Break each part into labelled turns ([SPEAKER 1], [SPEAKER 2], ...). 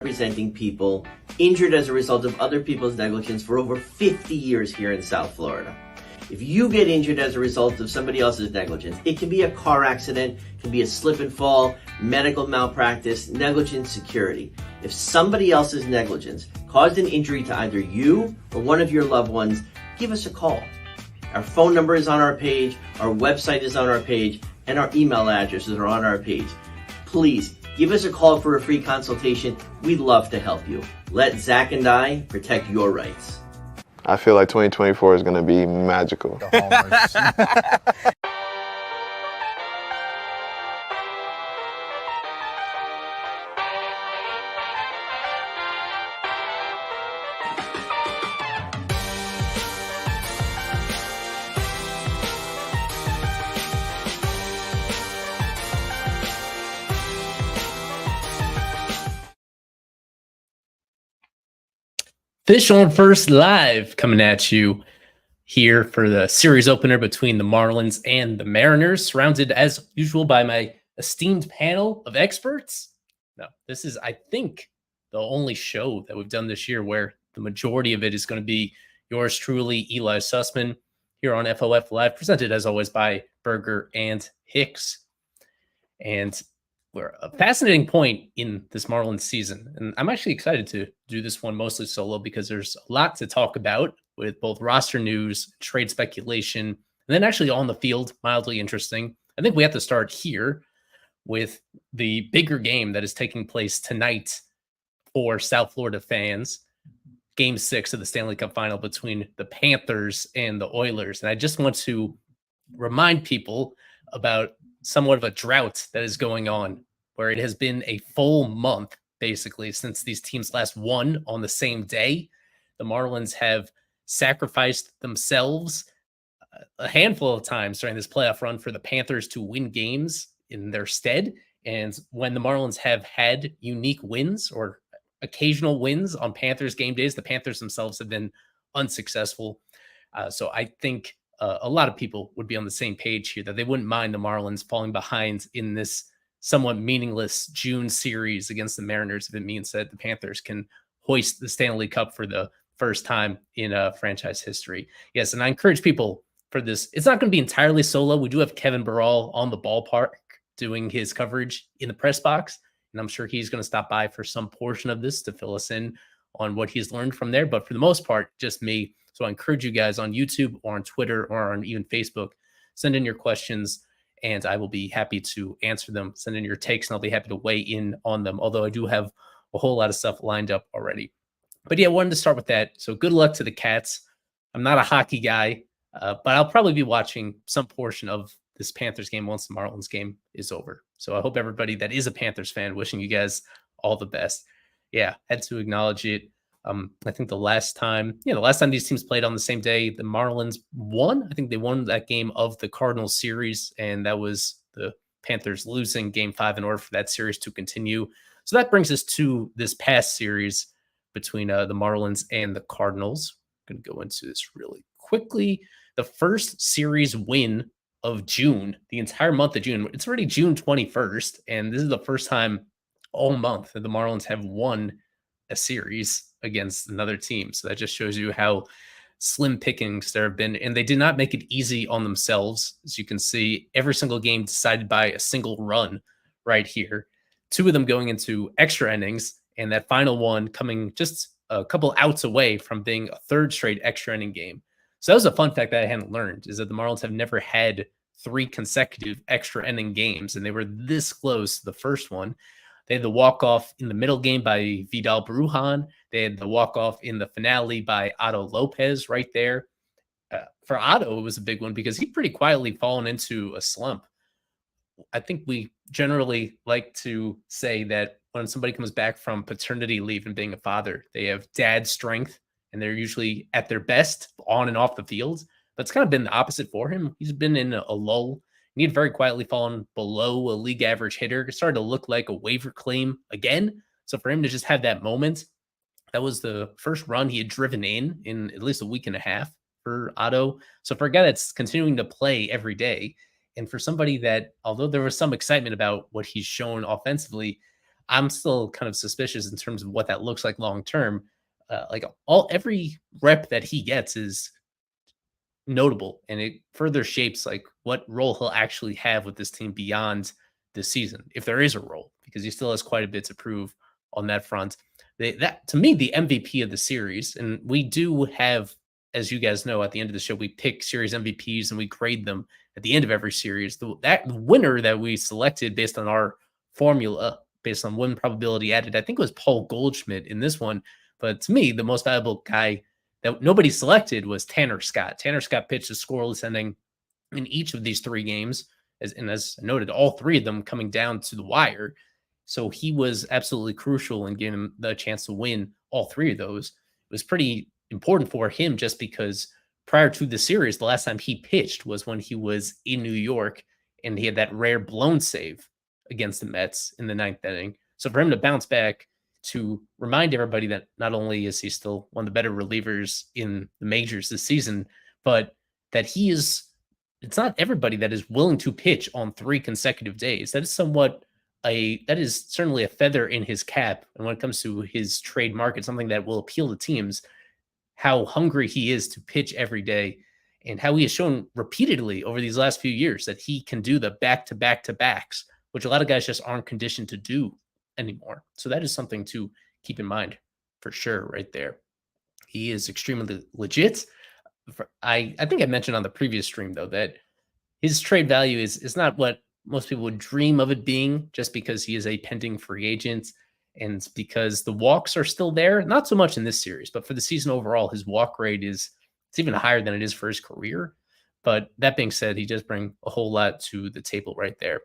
[SPEAKER 1] representing people injured as a result of other people's negligence for over 50 years here in South Florida. If you get injured as a result of somebody else's negligence, it can be a car accident, it can be a slip and fall, medical malpractice, negligent security. If somebody else's negligence caused an injury to either you or one of your loved ones, give us a call. Our phone number is on our page, our website is on our page, and our email addresses are on our page. Please give us a call for a free consultation. We'd love to help you. Let Zach and I protect your rights.
[SPEAKER 2] I feel like 2024 is going to be magical.
[SPEAKER 3] Fish on First Live coming at you here for the series opener between the Marlins and the Mariners, surrounded as usual by my esteemed panel of experts. No, this is, I think, the only show that we've done this year where the majority of it is going to be yours truly, Eli Sussman, here on FOF Live, presented as always by Berger and Hicks. And we're a fascinating point in this Marlins season. And I'm actually excited to do this one mostly solo because there's a lot to talk about with both roster news, trade speculation, and then actually on the field, mildly interesting. I think we have to start here with the bigger game that is taking place tonight for South Florida fans. Game 6 of the Stanley Cup Final between the Panthers and the Oilers. And I just want to remind people about somewhat of a drought that is going on, where it has been a full month, basically, since these teams last won on the same day. The Marlins have sacrificed themselves a handful of times during this playoff run for the Panthers to win games in their stead. And when the Marlins have had unique wins or occasional wins on Panthers game days, the Panthers themselves have been unsuccessful. So I think a lot of people would be on the same page here that they wouldn't mind the Marlins falling behind in this somewhat meaningless June series against the Mariners if it means that the Panthers can hoist the Stanley Cup for the first time in franchise history. Yes, and I encourage people for this. It's not going to be entirely solo. We do have Kevin Burrell on the ballpark doing his coverage in the press box, and I'm sure he's going to stop by for some portion of this to fill us in on what he's learned from there. But for the most part, just me. So I encourage you guys on YouTube or on Twitter or on even Facebook, send in your questions and I will be happy to answer them. Send in your takes and I'll be happy to weigh in on them. Although I do have a whole lot of stuff lined up already. But yeah, I wanted to start with that. So good luck to the Cats. I'm not a hockey guy, but I'll probably be watching some portion of this Panthers game once the Marlins game is over. So I hope everybody that is a Panthers fan, wishing you guys all the best. Yeah, had to acknowledge it. I think the last time these teams played on the same day, the Marlins won. I think they won that game of the Cardinals series, and that was the Panthers losing game 5 in order for that series to continue. So that brings us to this past series between the Marlins and the Cardinals. I'm going to go into this really quickly. The first series win of June, the entire month of June. It's already June 21st, and this is the first time all month that the Marlins have won a series against another team. So that just shows you how slim pickings there have been. And they did not make it easy on themselves. As you can see, every single game decided by a single run right here. 2 of them going into extra innings, and that final one coming just a couple outs away from being a 3rd straight extra inning game. So that was a fun fact that I hadn't learned, is that the Marlins have never had 3 consecutive extra inning games, and they were this close to the first one. They had the walk-off in the middle game by Vidal Brujan. They had the walk-off in the finale by Otto Lopez right there. For Otto, it was a big one because he'd pretty quietly fallen into a slump. I think we generally like to say that when somebody comes back from paternity leave and being a father, they have dad strength, and they're usually at their best on and off the field. But it's kind of been the opposite for him. He's been in a lull. He had very quietly fallen below a league average hitter. It started to look like a waiver claim again. So for him to just have that moment, that was the first run he had driven in at least a week and a half for Otto. So for a guy that's continuing to play every day, and for somebody that, although there was some excitement about what he's shown offensively, I'm still kind of suspicious in terms of what that looks like long term. Like every rep that he gets is notable, and it further shapes like what role he'll actually have with this team beyond this season, if there is a role, because he still has quite a bit to prove on that front. That to me, the MVP of the series, and we do have, as you guys know, at the end of the show, we pick series MVPs and we grade them at the end of every series. That winner that we selected based on our formula, based on win probability added, I think it was Paul Goldschmidt in this one. But to me, the most valuable guy that nobody selected was Tanner Scott. Tanner Scott pitched a scoreless inning in each of these 3 games, as noted, all 3 of them coming down to the wire. So he was absolutely crucial in giving him the chance to win all 3 of those. It was pretty important for him just because prior to the series, the last time he pitched was when he was in New York, and he had that rare blown save against the Mets in the 9th inning. So for him to bounce back, to remind everybody that not only is he still one of the better relievers in the majors this season, but that it's not everybody that is willing to pitch on 3 consecutive days. That is certainly a feather in his cap. And when it comes to his trade market, something that will appeal to teams, how hungry he is to pitch every day, and how he has shown repeatedly over these last few years that he can do the back-to-back-to-backs, which a lot of guys just aren't conditioned to do anymore. So that is something to keep in mind for sure right there. He is extremely legit. I think I mentioned on the previous stream, though, that his trade value is not what most people would dream of it being, just because he is a pending free agent and because the walks are still there. Not so much in this series, but for the season overall, his walk rate it's even higher than it is for his career. But that being said, he does bring a whole lot to the table right there.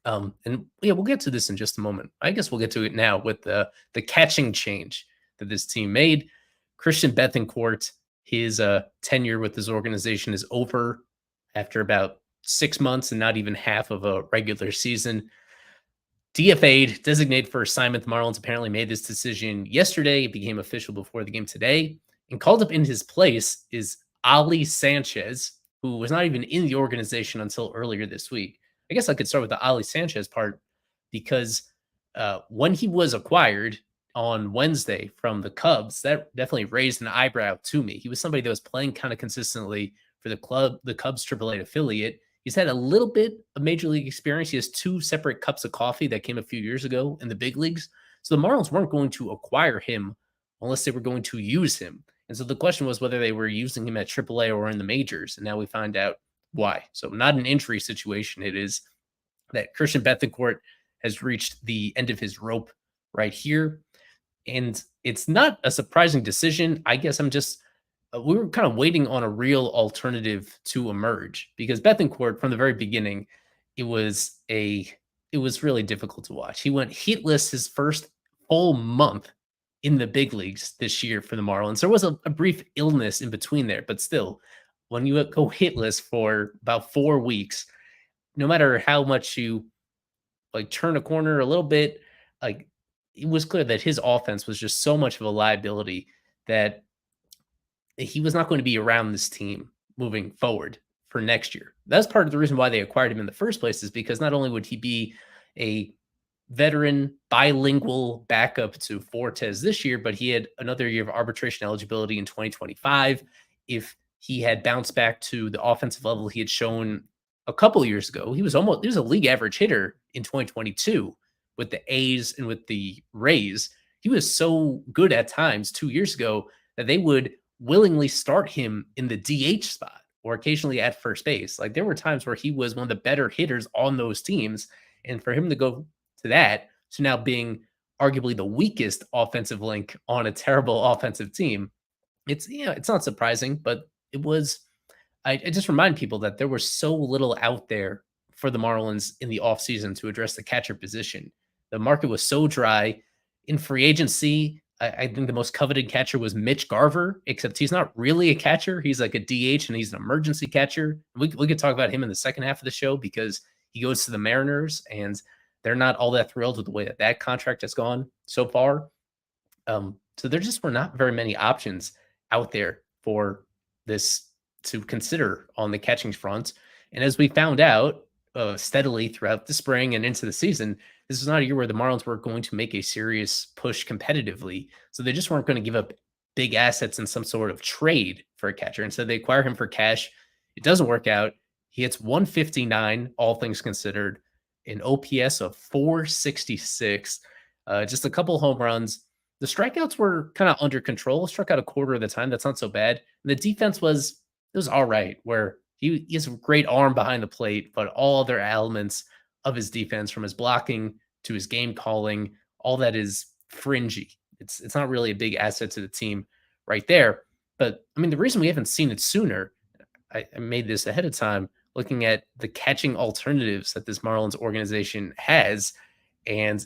[SPEAKER 3] And yeah, we'll get to this in just a moment. I guess we'll get to it now with the catching change that this team made. Christian Bethancourt, his tenure with this organization is over after about 6 months and not even half of a regular season. DFA'd, designated for assignment. The Marlins apparently made this decision yesterday. It became official before the game today. And called up in his place is Ali Sanchez, who was not even in the organization until earlier this week. I guess I could start with the Ali Sanchez part, because when he was acquired on Wednesday from the Cubs, that definitely raised an eyebrow to me. He was somebody that was playing kind of consistently for the Cubs AAA affiliate. He's had a little bit of major league experience. He has 2 separate cups of coffee that came a few years ago in the big leagues. So the Marlins weren't going to acquire him unless they were going to use him. And so the question was whether they were using him at AAA or in the majors. And now we find out why. So not an injury situation. It is that Christian Bethancourt has reached the end of his rope right here. And it's not a surprising decision. I guess we were kind of waiting on a real alternative to emerge, because Bethancourt from the very beginning, it was really difficult to watch. He went hitless his first full month in the big leagues this year for the Marlins. There was a brief illness in between there, but still, when you go hitless for about 4 weeks, no matter how much you like turn a corner a little bit, like it was clear that his offense was just so much of a liability that he was not going to be around this team moving forward for next year. That's part of the reason why they acquired him in the first place, is because not only would he be a veteran bilingual backup to Fortes this year, but he had another year of arbitration eligibility in 2025. If he had bounced back to the offensive level he had shown a couple years ago, he was a league average hitter in 2022 with the A's and with the Rays. He was so good at times 2 years ago that they would willingly start him in the DH spot or occasionally at first base. Like there were times where he was one of the better hitters on those teams. And for him to go to that, to now being arguably the weakest offensive link on a terrible offensive team, it's not surprising, but it was, I just remind people that there was so little out there for the Marlins in the offseason to address the catcher position. The market was so dry. In free agency, I think the most coveted catcher was Mitch Garver, except he's not really a catcher. He's like a DH and he's an emergency catcher. We could talk about him in the second half of the show because he goes to the Mariners and they're not all that thrilled with the way that contract has gone so far. So there just were not very many options out there for this to consider on the catching front. And as we found out, steadily throughout the spring and into the season, this was not a year where the Marlins were going to make a serious push competitively. So they just weren't going to give up big assets in some sort of trade for a catcher. Instead, they acquire him for cash. It doesn't work out. He hits 159, all things considered, an OPS of 466, just a couple home runs. The strikeouts were kind of under control, struck out a quarter of the time. That's not so bad. And the defense was all right, where he has a great arm behind the plate, but all other elements of his defense, from his blocking to his game calling, all that is fringy. It's not really a big asset to the team right there. But I mean, the reason we haven't seen it sooner, I made this ahead of time, looking at the catching alternatives that this Marlins organization has, and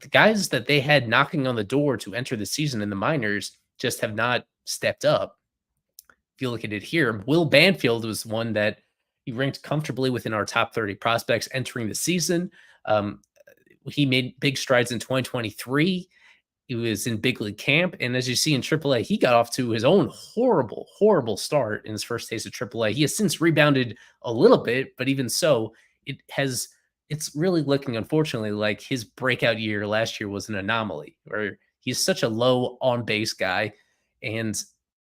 [SPEAKER 3] the guys that they had knocking on the door to enter the season in the minors just have not stepped up. If you look at it here, Will Banfield was one that he ranked comfortably within our top 30 prospects entering the season. He made big strides in 2023. He was in big league camp. And as you see in AAA, he got off to his own horrible, horrible start in his first taste of AAA. He has since rebounded a little bit, but even so, it's really looking, unfortunately, like his breakout year last year was an anomaly, where he's such a low on base guy. And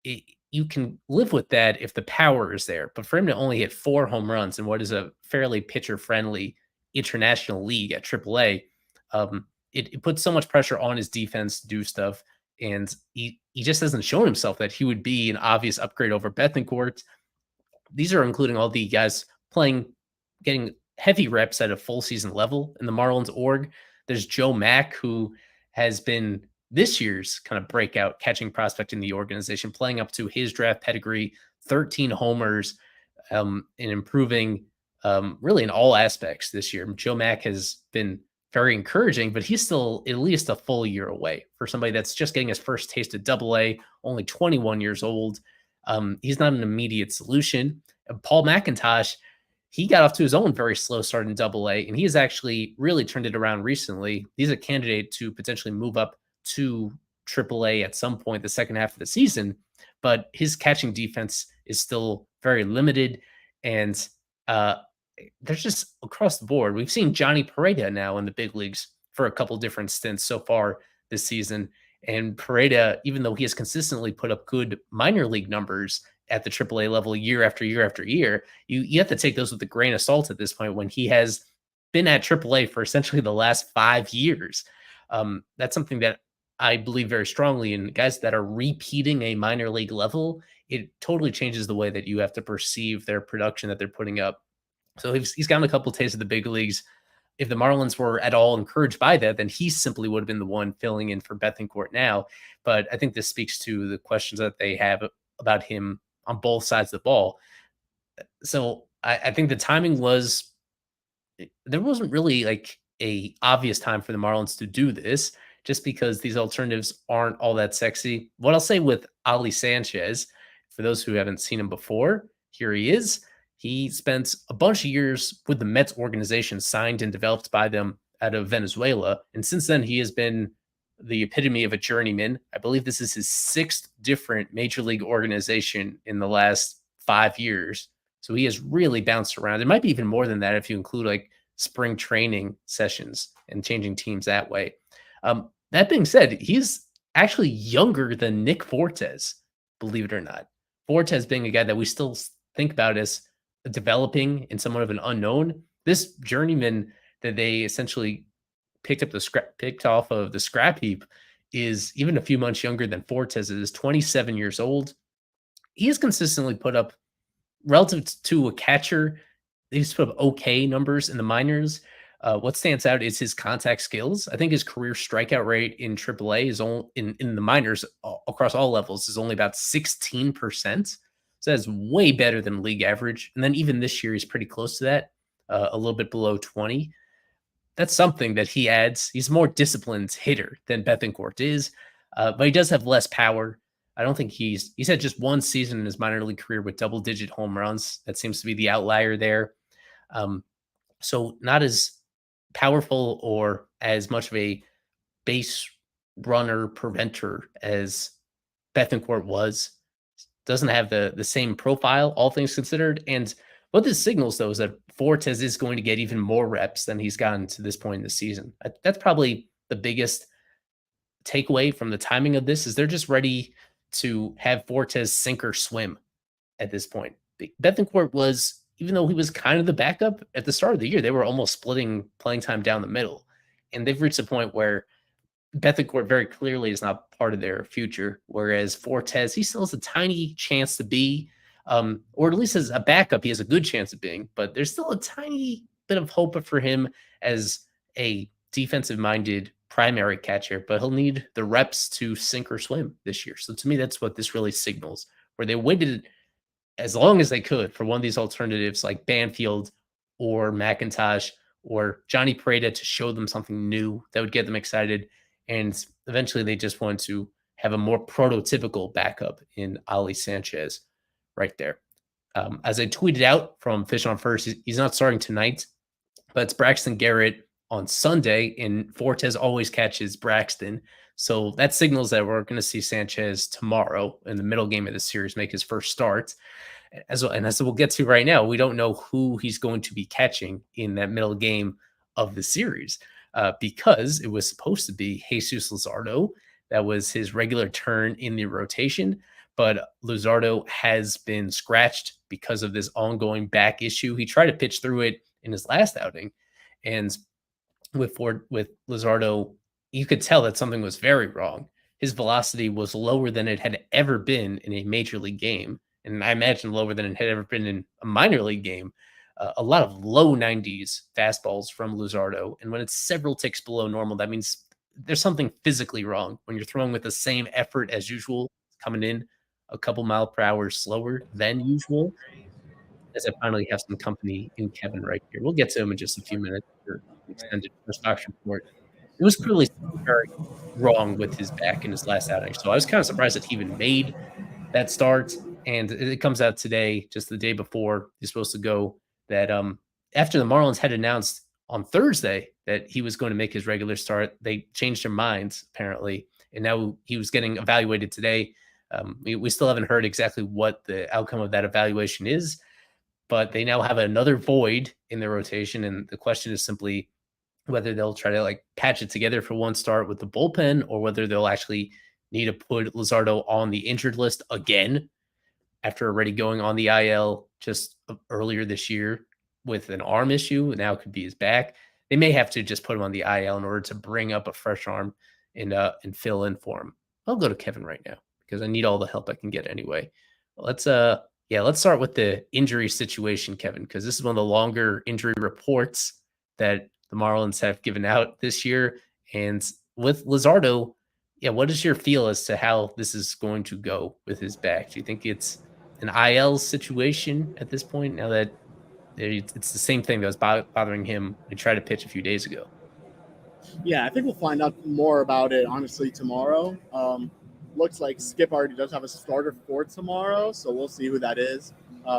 [SPEAKER 3] you can live with that if the power is there. But for him to only hit 4 home runs in what is a fairly pitcher-friendly international league at AAA, it puts so much pressure on his defense to do stuff. And he just hasn't shown himself that he would be an obvious upgrade over Bethancourt. These are including all the guys getting heavy reps at a full season level in the Marlins org. There's Joe Mack, who has been this year's kind of breakout catching prospect in the organization, playing up to his draft pedigree, 13 homers, and improving really in all aspects this year. Joe Mack has been very encouraging, but he's still at least a full year away for somebody that's just getting his first taste of AA, only 21 years old. He's not an immediate solution. Paul McIntosh, he got off to his own very slow start in AA, and he has actually really turned it around recently. He's a candidate to potentially move up to AAA at some point the second half of the season, but his catching defense is still very limited. And there's just across the board, we've seen Johnny Pareda now in the big leagues for a couple different stints so far this season. And Pareda, even though he has consistently put up good minor league numbers at the AAA level year after year after year, you have to take those with a grain of salt at this point, when he has been at AAA for essentially the last 5 years. That's something that I believe very strongly in. Guys that are repeating a minor league level, it totally changes the way that you have to perceive their production that they're putting up. So he's gotten a couple of tastes of the big leagues. If the Marlins were at all encouraged by that, then he simply would have been the one filling in for Bethancourt now. But I think this speaks to the questions that they have about him on both sides of the ball. So I think the timing there wasn't really like a obvious time for the Marlins to do this, just because these alternatives aren't all that sexy. What I'll say with Ali Sanchez, for those who haven't seen him before, here he is. He spent a bunch of years with the Mets organization, signed and developed by them out of Venezuela. And since then, he has been the epitome of a journeyman. I believe this is his 6th different major league organization in the last 5 years. So he has really bounced around. It might be even more than that if you include like spring training sessions and changing teams that way. That being said, he's actually younger than Nick Fortes, believe it or not. Fortes being a guy that we still think about as developing in somewhat of an unknown. This journeyman that they essentially picked off of the scrap heap is even a few months younger than Fortes is, 27 years old. He has consistently put up, relative to a catcher, he's put up okay numbers in the minors. What stands out is his contact skills. I think his career strikeout rate in AAA is only in the minors across all levels is only about 16%. So that's way better than league average. And then even this year, he's pretty close to that, a little bit below 20. That's something that he adds. He's a more disciplined hitter than Bethancourt is, but he does have less power. I don't think he's had just one season in his minor league career with double-digit home runs. That seems to be the outlier there. So not as powerful or as much of a base runner preventer as Bethancourt was. Doesn't have the same profile, all things considered. And What this signals, though, is that Fortes is going to get even more reps than he's gotten to this point in the season. That's probably the biggest takeaway from the timing of this, is they're just ready to have Fortes sink or swim at this point. Bethancourt was, even though he was kind of the backup at the start of the year, they were almost splitting playing time down the middle. And they've reached a point where Bethancourt very clearly is not part of their future, whereas Fortes, he still has a tiny chance to be, or at least as a backup, he has a good chance of being, but there's still a tiny bit of hope for him as a defensive-minded primary catcher, but he'll need the reps to sink or swim this year. So to me, that's what this really signals, where they waited as long as they could for one of these alternatives like Banfield or McIntosh or Johnny Prada to show them something new that would get them excited. And eventually they just want to have a more prototypical backup in Ali Sanchez right there. As I tweeted out from Fish on First, he's not starting tonight, but it's Braxton Garrett on Sunday, and Fortes always catches Braxton. So that signals that we're going to see Sanchez tomorrow in the middle game of the series make his first start. As we'll get to right now, we don't know who he's going to be catching in that middle game of the series because it was supposed to be Jesus Luzardo. That was his regular turn in the rotation, but Luzardo has been scratched because of this ongoing back issue. He tried to pitch through it in his last outing, and with Luzardo, you could tell that something was very wrong. His velocity was lower than it had ever been in a major league game, and I imagine lower than it had ever been in a minor league game. A lot of low 90s fastballs from Luzardo, and when it's several ticks below normal, that means there's something physically wrong. When you're throwing with the same effort as usual, coming in a couple mile per hour slower than usual. As I finally have some company in Kevin right here. We'll get to him in just a few minutes for the extended first box report. It was clearly very wrong with his back in his last outing. So I was kind of surprised that he even made that start. And it comes out today, just the day before he's supposed to go, that after the Marlins had announced on Thursday that he was going to make his regular start, they changed their minds, apparently. And now he was getting evaluated today. We still haven't heard exactly what the outcome of that evaluation is, but they now have another void in their rotation. And the question is simply whether they'll try to like patch it together for one start with the bullpen, or whether they'll actually need to put Luzardo on the injured list again after already going on the IL just earlier this year with an arm issue. Now it could be his back. They may have to just put him on the IL in order to bring up a fresh arm and fill in for him. I'll go to Kevin right now because I need all the help I can get anyway. Let's start with the injury situation, Kevin, because this is one of the longer injury reports that the Marlins have given out this year. And with Luzardo, what is your feel as to how this is going to go with his back? Do you think it's an IL situation at this point, now that it's the same thing that was bothering him when he tried to pitch a few days ago?
[SPEAKER 4] Yeah, I think we'll find out more about it, honestly, tomorrow. Looks like Skip already does have a starter for tomorrow, so we'll see who that is.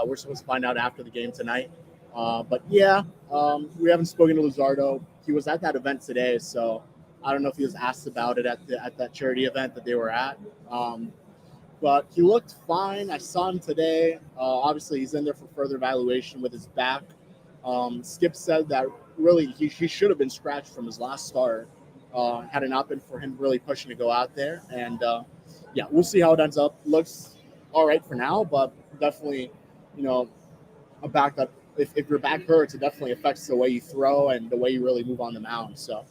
[SPEAKER 4] We're supposed to find out after the game tonight. But we haven't spoken to Luzardo. He was at that event today, so I don't know if he was asked about it at that charity event that they were at. But he looked fine. I saw him today. Obviously, he's in there for further evaluation with his back. Skip said that really he should have been scratched from his last start had it not been for him really pushing to go out there. And, we'll see how it ends up. Looks all right for now, but definitely, a back that if your back hurts, it definitely affects the way you throw and the way you really move on the mound. So,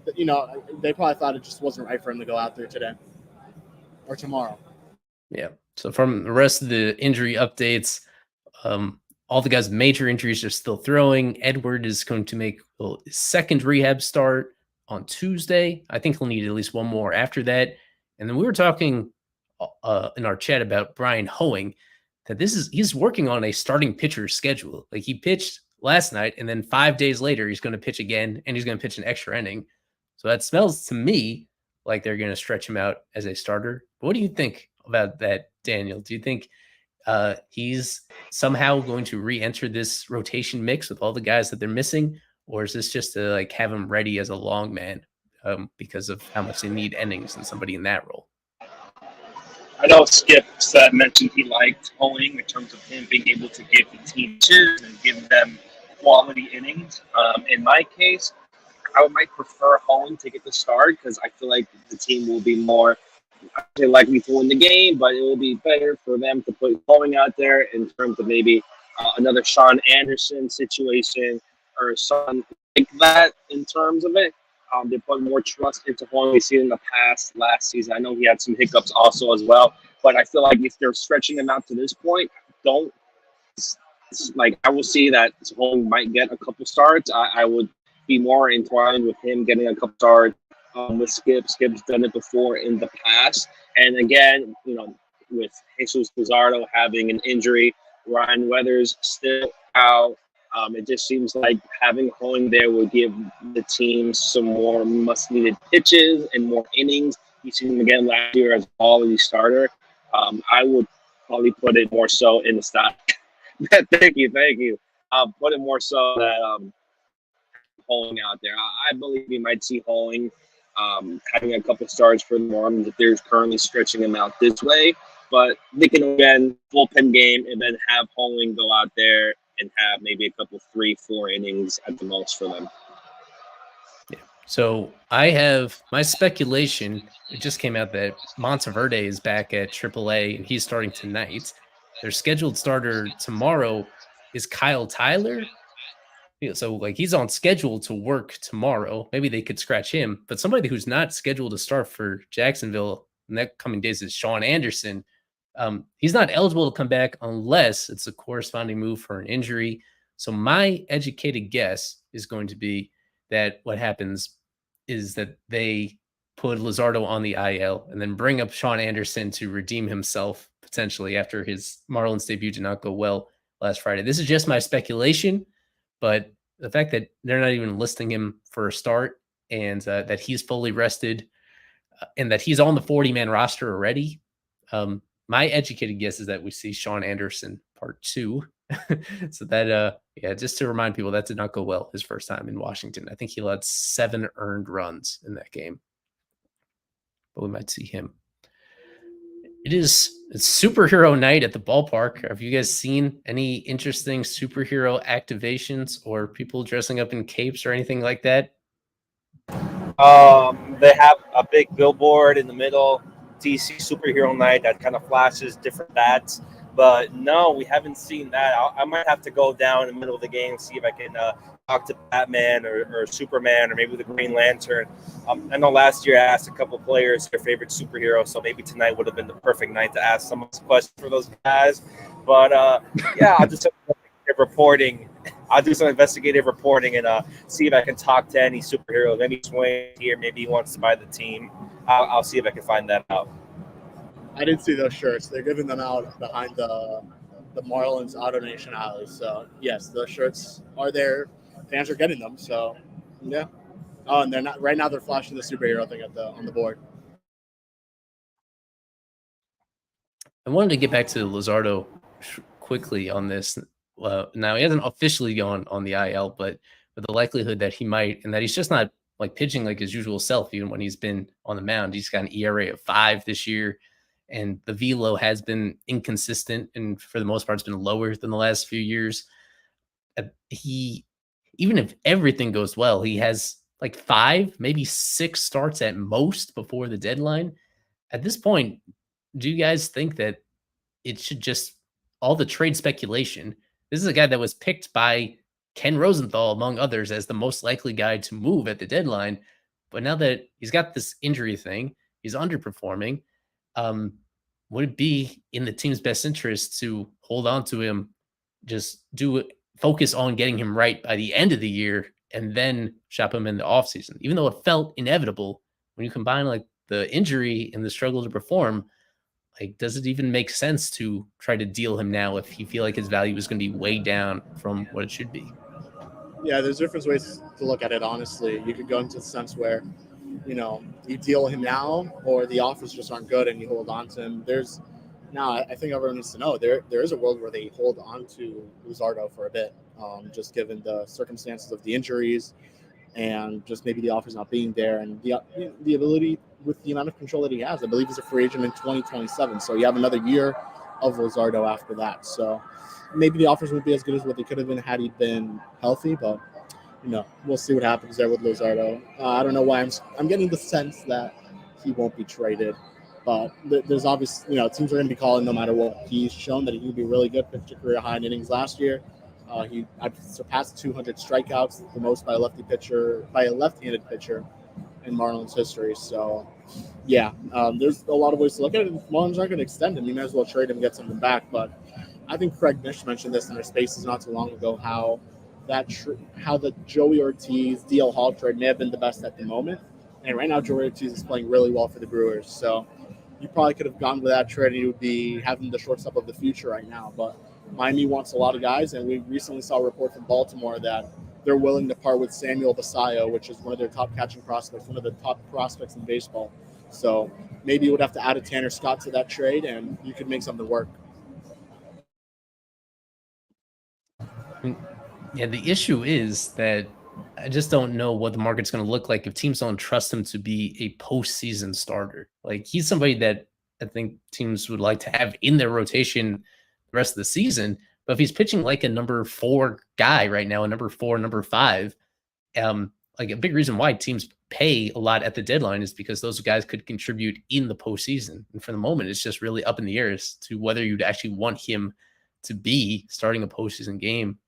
[SPEAKER 4] they probably thought it just wasn't right for him to go out there today or tomorrow.
[SPEAKER 3] Yeah. So from the rest of the injury updates, all the guys with major injuries are still throwing. Edward is going to make his second rehab start on Tuesday. I think he'll need at least one more after that. And then we were talking in our chat about Brian Hoeing, that he's working on a starting pitcher schedule. Like, he pitched last night, and then 5 days later, he's going to pitch again, and he's going to pitch an extra inning. So that smells to me like they're going to stretch him out as a starter. But what do you think about that, Daniel? Do you think he's somehow going to re-enter this rotation mix with all the guys that they're missing? Or is this just to have him ready as a long man because of how much they need innings and somebody in that role?
[SPEAKER 5] I know Skip mentioned he liked Hoeing in terms of him being able to give the team pitches and give them quality innings. In my case, I might prefer Hoeing to get the start because I feel like the team will be more likely to win the game, but it will be better for them to put Hoeing out there in terms of maybe another Sean Anderson situation or something like that in terms of it. They put more trust into Hoeing. We see it in the past last season. I know he had some hiccups also as well, but I feel like if they're stretching him out to this point, don't like I will see that Hoeing might get a couple starts. I would be more entwined with him getting a couple starts with Skip. Skip's done it before in the past. And again, with Jesus Luzardo having an injury, Ryan Weathers still out. It just seems like having Hoeing there would give the team some more must-needed pitches and more innings. You seen him again last year as a quality starter. I would probably put it more so in the style. Thank you. Put it more so that Hoeing out there. I believe we might see Hoeing having a couple starts for the Marlins if they're currently stretching him out this way. But they can again bullpen game and then have Hoeing go out there and have maybe a couple 3-4 innings at the most for them.
[SPEAKER 3] Yeah. So I have my speculation. It just came out that Monteverde is back at AAA and he's starting tonight. Their scheduled starter tomorrow is Kyle Tyler. So like he's on schedule to work tomorrow. Maybe they could scratch him, but somebody who's not scheduled to start for Jacksonville in the coming days is Sean Anderson. He's not eligible to come back unless it's a corresponding move for an injury. So my educated guess is going to be that what happens is that they put Luzardo on the IL and then bring up Sean Anderson to redeem himself potentially after his Marlins debut did not go well last Friday. This is just my speculation, but the fact that they're not even listing him for a start and that he's fully rested and that he's on the 40-man roster already, my educated guess is that we see Sean Anderson part 2. So that, just to remind people, that did not go well his first time in Washington. I think he led 7 earned runs in that game, but we might see him. It's superhero night at the ballpark. Have you guys seen any interesting superhero activations or people dressing up in capes or anything like that?
[SPEAKER 6] They have a big billboard in the middle, DC Superhero Night, that kind of flashes different bats. But no, we haven't seen that. I might have to go down in the middle of the game, see if I can talk to Batman or Superman or maybe the Green Lantern. I know last year I asked a couple players their favorite superhero, so maybe tonight would have been the perfect night to ask some of those questions for those guys. But I'll just reporting. I'll do some investigative reporting and see if I can talk to any superhero. Maybe Swain here, maybe he wants to buy the team. I'll see if I can find that out.
[SPEAKER 4] I did see those shirts. They're giving them out behind the Marlins Auto Nation alley. So yes, those shirts are there. Fans are getting them. So yeah. Oh, and they're not right now. They're flashing the superhero thing on the board.
[SPEAKER 3] I wanted to get back to Luzardo quickly on this. Now he hasn't officially gone on the IL, but with the likelihood that he might, and that he's just not like pitching like his usual self, even when he's been on the mound. He's got an ERA of 5 this year, and the velo has been inconsistent, and for the most part, it's been lower than the last few years. Even if everything goes well, he has like 5, maybe 6 starts at most before the deadline. At this point, do you guys think that it should just all the trade speculation? This is a guy that was picked by Ken Rosenthal, among others, as the most likely guy to move at the deadline. But now that he's got this injury thing, he's underperforming. Would it be in the team's best interest to hold on to him, just focus on getting him right by the end of the year, and then shop him in the offseason? Even though it felt inevitable, when you combine like the injury and the struggle to perform, like, does it even make sense to try to deal him now if you feel like his value is going to be way down from what it should be?
[SPEAKER 4] Yeah, there's different ways to look at it, honestly. You could go into the sense where, you deal him now, or the offers just aren't good and you hold on to him. I think everyone needs to know there is a world where they hold on to Luzardo for a bit, just given the circumstances of the injuries and just maybe the offers not being there and the ability with the amount of control that he has. I believe he's a free agent in 2027. So you have another year of Luzardo after that. So maybe the offers won't be as good as what they could have been had he been healthy, but we'll see what happens there with Luzardo. I don't know why I'm getting the sense that he won't be traded, but there's obviously, teams are going to be calling no matter what. He's shown that he can be really good, pitched a career high in innings last year. He surpassed 200 strikeouts, the most by a left-handed pitcher in Marlins history. So, yeah, there's a lot of ways to look at it. Marlins aren't going to extend him. You might as well trade him and get something back. But I think Craig Mish mentioned this in our spaces not too long ago, how the Joey Ortiz DL Hall trade may have been the best at the moment. And right now, Joey Ortiz is playing really well for the Brewers. So you probably could have gone with that trade and you would be having the shortstop of the future right now. But Miami wants a lot of guys, and we recently saw a report from Baltimore that they're willing to part with Samuel Basallo, which is one of their top catching prospects, one of the top prospects in baseball. So maybe you would have to add a Tanner Scott to that trade, and you could make something work.
[SPEAKER 3] Yeah, the issue is that I just don't know what the market's going to look like if teams don't trust him to be a postseason starter. Like, he's somebody that I think teams would like to have in their rotation the rest of the season. But if he's pitching like a number 4 guy right now, a number 4, number 5, like a big reason why teams pay a lot at the deadline is because those guys could contribute in the postseason. And for the moment, it's just really up in the air as to whether you'd actually want him to be starting a postseason game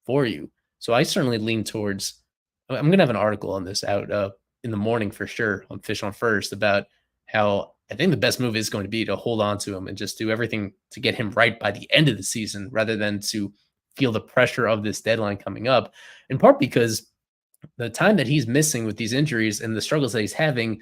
[SPEAKER 3] for you. So I certainly lean towards, I'm going to have an article on this out in the morning for sure on Fish on First about how I think the best move is going to be to hold on to him and just do everything to get him right by the end of the season rather than to feel the pressure of this deadline coming up, in part because the time that he's missing with these injuries and the struggles that he's having,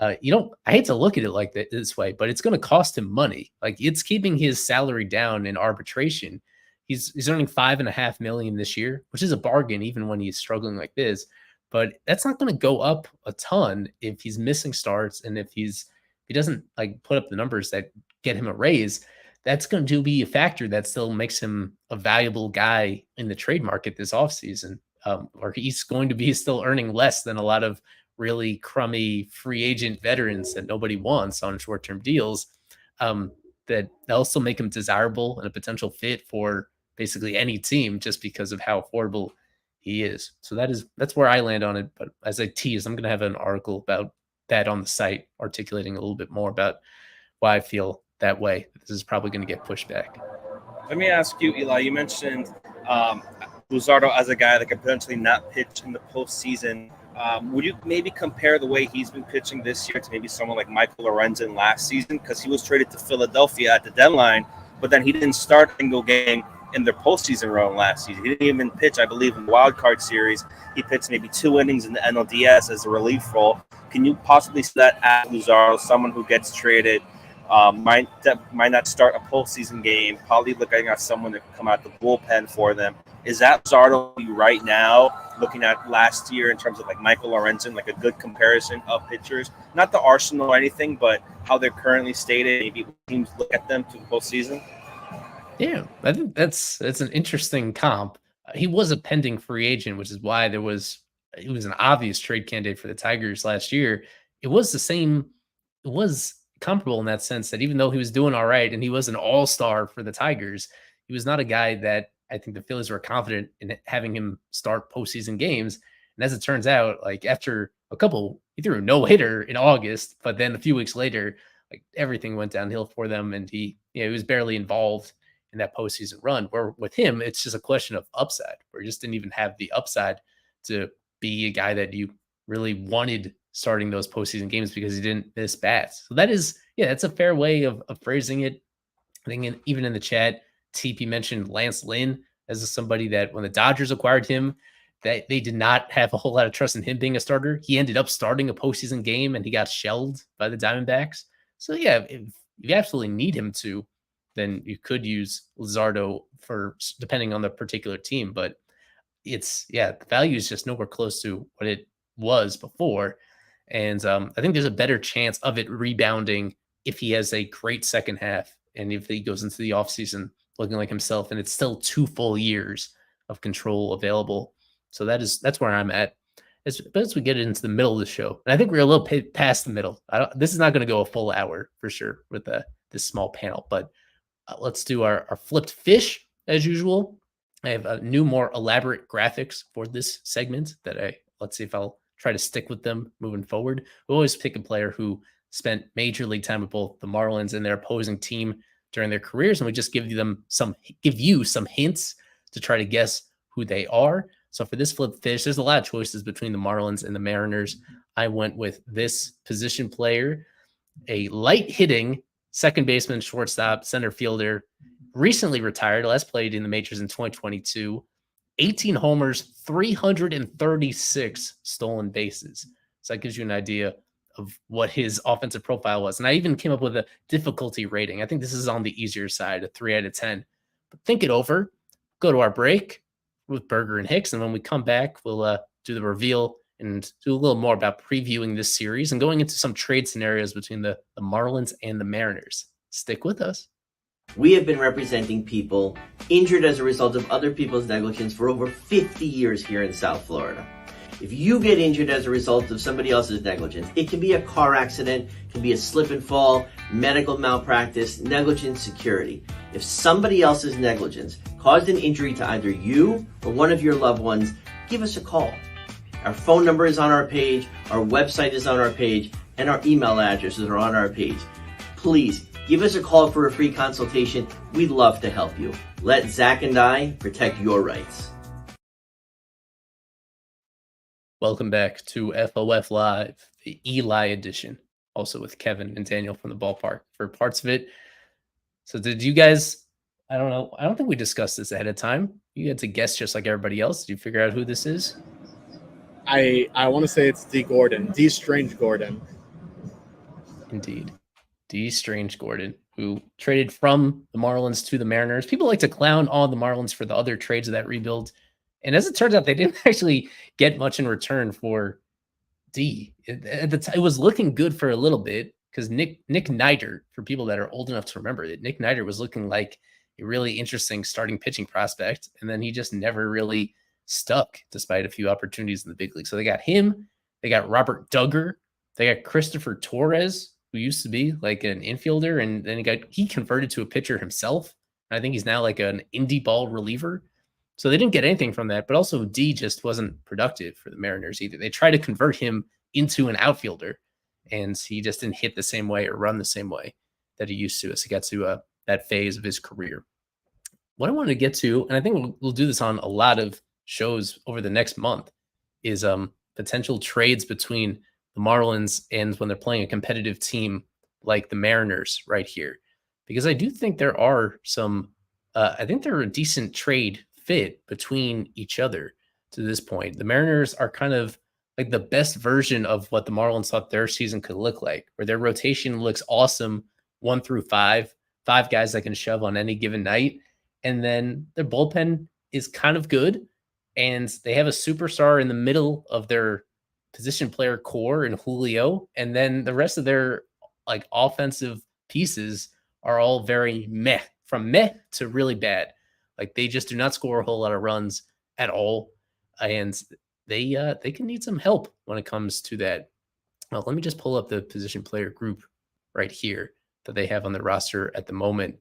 [SPEAKER 3] I hate to look at it like that this way, but it's going to cost him money. Like, it's keeping his salary down in arbitration. He's earning $5.5 million this year, which is a bargain even when he's struggling like this. But that's not going to go up a ton if he's missing starts and if he doesn't like put up the numbers that get him a raise. That's going to be a factor that still makes him a valuable guy in the trade market this offseason. Or he's going to be still earning less than a lot of really crummy free agent veterans that nobody wants on short-term deals. That also make him desirable and a potential fit for basically any team just because of how affordable he is. So that's where I land on it. But as I tease, I'm going to have an article about that on the site, articulating a little bit more about why I feel that way. This is probably going to get pushed back.
[SPEAKER 6] Let me ask you, Eli, you mentioned Luzardo as a guy that could potentially not pitch in the postseason. Would you maybe compare the way he's been pitching this year to maybe someone like Michael Lorenzen last season? Because he was traded to Philadelphia at the deadline, but then he didn't start a single game in their postseason run last season. He didn't even pitch, I believe, in the wild card series. He pitched maybe 2 innings in the NLDS as a relief role. Can you possibly see that at Luzardo, someone who gets traded, might not start a postseason game, probably looking at someone that can come out the bullpen for them? Is that Luzardo right now, looking at last year in terms of like Michael Lorenzen, like a good comparison of pitchers? Not the arsenal or anything, but how they're currently stated, maybe teams look at them to the postseason?
[SPEAKER 3] Yeah, I think that's an interesting comp. He was a pending free agent, which is why he was an obvious trade candidate for the Tigers last year. It was comparable in that sense that even though he was doing all right and he was an all-star for the Tigers, he was not a guy that I think the Phillies were confident in having him start postseason games. And as it turns out, like after he threw a no-hitter in August, but then a few weeks later, like everything went downhill for them, and he was barely involved in that postseason run. Where with him, it's just a question of upside, where he just didn't even have the upside to be a guy that you really wanted starting those postseason games because he didn't miss bats. So that's a fair way of phrasing it. I think even in the chat, TP mentioned Lance Lynn as somebody that when the Dodgers acquired him, that they did not have a whole lot of trust in him being a starter. He ended up starting a postseason game and he got shelled by the Diamondbacks. So yeah, if you absolutely need him to, then you could use Luzardo depending on the particular team. But the value is just nowhere close to what it was before. And I think there's a better chance of it rebounding if he has a great second half and if he goes into the offseason looking like himself, and it's still 2 full years of control available. So that's where I'm at. as we get into the middle of the show, and I think we're a little past the middle. This is not going to go a full hour for sure with this small panel, but let's do our flipped fish as usual. I have new, more elaborate graphics for this segment let's see if I'll try to stick with them moving forward. We always pick a player who spent major league time with both the Marlins and their opposing team during their careers, and we just give you some hints to try to guess who they are. So for this flip fish, there's a lot of choices between the Marlins and the Mariners. I went with this position player, a light hitting second baseman, shortstop, center fielder, recently retired, last played in the majors in 2022, 18 homers, 336 stolen bases. So that gives you an idea of what his offensive profile was. And I even came up with a difficulty rating. I think this is on the easier side, a 3 out of 10. But think it over, go to our break with Berger and Hicks. And when we come back, we'll do the reveal and do a little more about previewing this series and going into some trade scenarios between the Marlins and the Mariners. Stick with us.
[SPEAKER 1] We have been representing people injured as a result of other people's negligence for over 50 years here in South Florida. If you get injured as a result of somebody else's negligence, it can be a car accident, it can be a slip and fall, medical malpractice, negligent security. If somebody else's negligence caused an injury to either you or one of your loved ones, give us a call. Our phone number is on our page, our website is on our page, and our email addresses are on our page. Please give us a call for a free consultation. We'd love to help you. Let Zach and I protect your rights.
[SPEAKER 3] Welcome back to FOF Live, the Eli edition, also with Kevin and Daniel from the ballpark for parts of it. So did you guys, I don't know, I don't think we discussed this ahead of time. You had to guess just like everybody else. Did you figure out who this is?
[SPEAKER 4] I want to say it's D. Strange Gordon.
[SPEAKER 3] Indeed. D. Strange Gordon, who traded from the Marlins to the Mariners. People like to clown on the Marlins for the other trades of that rebuild. And as it turns out, they didn't actually get much in return for D. It was looking good for a little bit because Nick Neidert, for people that are old enough to remember it, Nick Neidert was looking like a really interesting starting pitching prospect. And then he just never really stuck despite a few opportunities in the big league. So they got him. They got Robert Duggar. They got Christopher Torres, who used to be like an infielder. And then he converted to a pitcher himself. I think he's now like an indie ball reliever. So they didn't get anything from that, but also D just wasn't productive for the Mariners either. They tried to convert him into an outfielder, and he just didn't hit the same way or run the same way that he used to as he got to that phase of his career. What I wanted to get to, and I think we'll do this on a lot of shows over the next month, is potential trades between the Marlins and when they're playing a competitive team like the Mariners right here. Because I do think there are some, I think they're a decent trade fit between each other to this point. The Mariners are kind of like the best version of what the Marlins thought their season could look like, where their rotation looks awesome 1 through 5 guys that can shove on any given night. And then their bullpen is kind of good. And they have a superstar in the middle of their position player core in Julio. And then the rest of their like offensive pieces are all very meh, from meh to really bad. Like they just do not score a whole lot of runs at all. And they can need some help when it comes to that. Well, let me just pull up the position player group right here that they have on the roster at the moment.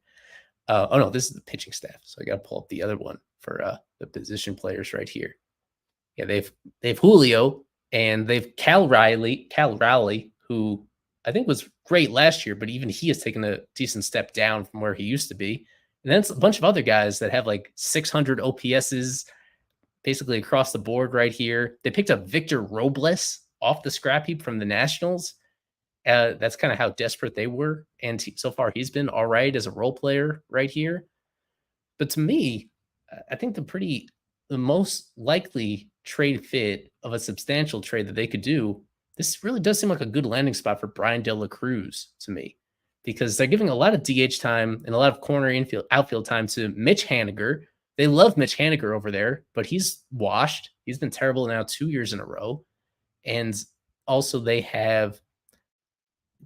[SPEAKER 3] Oh no, this is the pitching staff. So I got to pull up the other one for the position players right here. Yeah, they've Julio and they've Cal Raleigh, who I think was great last year, but even he has taken a decent step down from where he used to be. And then it's a bunch of other guys that have like 600 OPSs basically across the board right here. They picked up Victor Robles off the scrap heap from the Nationals. That's kind of how desperate they were. And so far, he's been all right as a role player right here. But to me, I think the most likely trade fit of a substantial trade that they could do, this really does seem like a good landing spot for Brian De La Cruz to me, because they're giving a lot of DH time and a lot of corner outfield time to Mitch Haniger. They love Mitch Haniger over there, but he's washed. He's been terrible now 2 years in a row. And also they have,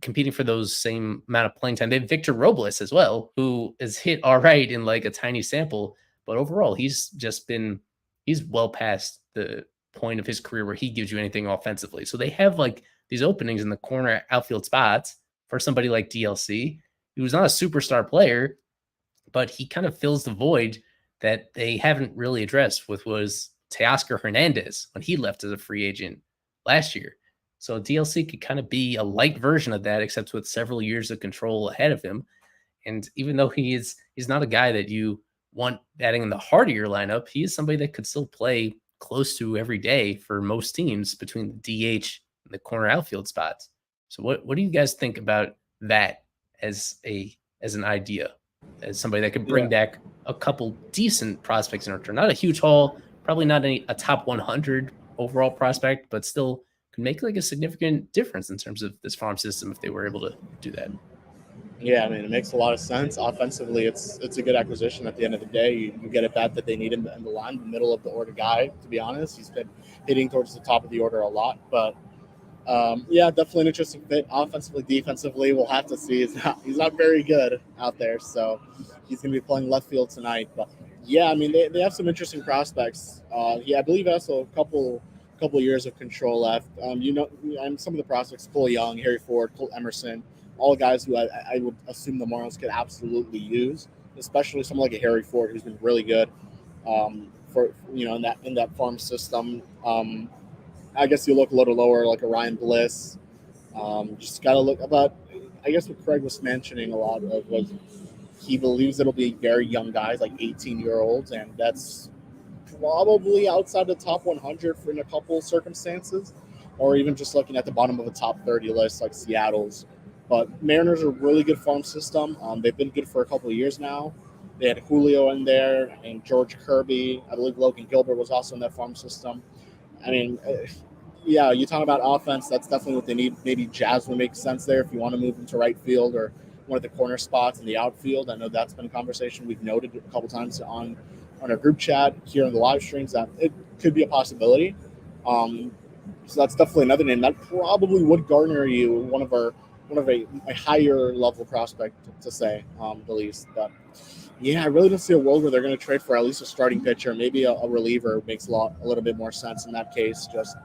[SPEAKER 3] competing for those same amount of playing time, they have Victor Robles as well, who is hit all right in like a tiny sample. But overall, he's well past the point of his career where he gives you anything offensively. So they have like these openings in the corner outfield spots for somebody like DLC, who's not a superstar player, but he kind of fills the void that they haven't really addressed with was Teoscar Hernandez when he left as a free agent last year. So DLC could kind of be a light version of that, except with several years of control ahead of him. And even though he's not a guy that you want batting in the heart of your lineup, he is somebody that could still play close to every day for most teams between the DH and the corner outfield spots. So what do you guys think about that as an idea, as somebody that could bring back a couple decent prospects in return? Not a huge haul, probably not a top 100 overall prospect, but still could make like a significant difference in terms of this farm system if they were able to do that.
[SPEAKER 4] Yeah, I mean, it makes a lot of sense. Offensively, it's a good acquisition at the end of the day. You get a bat that they need in the line, the middle of the order guy, to be honest. He's been hitting towards the top of the order a lot. But, definitely an interesting fit. Offensively, defensively, we'll have to see. He's not very good out there, so he's going to be playing left field tonight. But, yeah, I mean, they have some interesting prospects. I believe also a couple years of control left. And some of the prospects, Cole Young, Harry Ford, Cole Emerson, all guys who I would assume the Marlins could absolutely use, especially someone like a Harry Ford who's been really good in that farm system. I guess you look a little lower like a Ryan Bliss. Just got to look about. I guess what Craig was mentioning a lot of was he believes it'll be very young guys, like 18-year-olds, and that's probably outside the top 100 in a couple of circumstances, or even just looking at the bottom of a top 30 list like Seattle's. But Mariners are a really good farm system. They've been good for a couple of years now. They had Julio in there and George Kirby. I believe Logan Gilbert was also in that farm system. I mean, you talk about offense, that's definitely what they need. Maybe Jazz would make sense there if you want to move into right field or one of the corner spots in the outfield. I know that's been a conversation we've noted a couple times on our group chat here on the live streams that it could be a possibility. So that's definitely another name that probably would garner you one of a higher level prospect to say, the least. But yeah, I really don't see a world where they're going to trade for at least a starting pitcher. Maybe a reliever makes a little bit more sense in that case. Just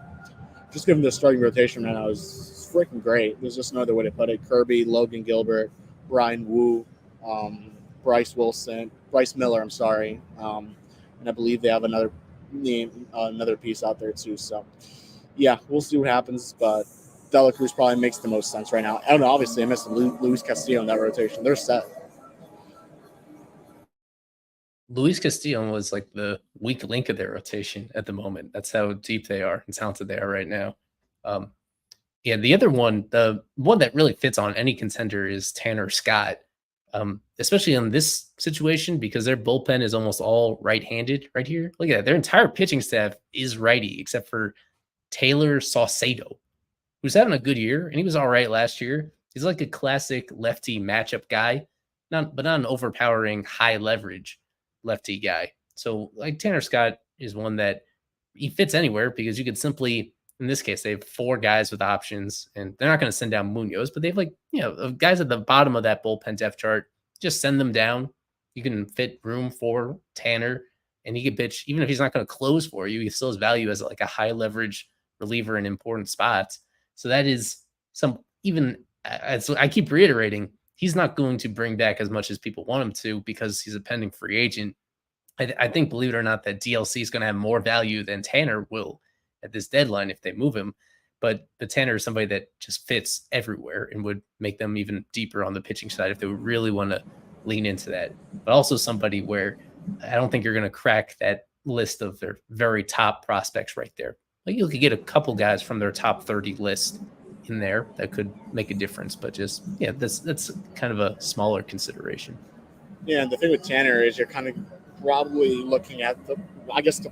[SPEAKER 4] given the starting rotation right now is freaking great. There's just no other way to put it. Kirby, Logan Gilbert, Brian Wu, Bryce Miller. I'm sorry, and I believe they have another piece out there too. So yeah, we'll see what happens, but De La Cruz probably makes the most sense right now. And obviously, I missed Luis Castillo in that rotation. They're set.
[SPEAKER 3] Luis Castillo was like the weak link of their rotation at the moment. That's how deep they are and talented they are right now. The other one, the one that really fits on any contender is Tanner Scott, especially in this situation because their bullpen is almost all right-handed right here. Look at that. Their entire pitching staff is righty except for Taylor Saucedo, who's having a good year, and he was all right last year. He's like a classic lefty matchup guy, but not an overpowering high leverage lefty guy. So like Tanner Scott is one that he fits anywhere because you could simply, in this case, they have 4 guys with options, and they're not going to send down Munoz, but they have guys at the bottom of that bullpen depth chart. Just send them down. You can fit room for Tanner, and he can pitch. Even if he's not going to close for you, he still has value as like a high leverage reliever in important spots. So that is as I keep reiterating, he's not going to bring back as much as people want him to because he's a pending free agent. I think, believe it or not, that DLC is going to have more value than Tanner will at this deadline if they move him. But Tanner is somebody that just fits everywhere and would make them even deeper on the pitching side if they would really want to lean into that. But also somebody where I don't think you're going to crack that list of their very top prospects right there. Like you could get a couple guys from their top 30 list in there that could make a difference, but that's kind of a smaller consideration.
[SPEAKER 4] Yeah, and the thing with Tanner is you're kind of probably looking at the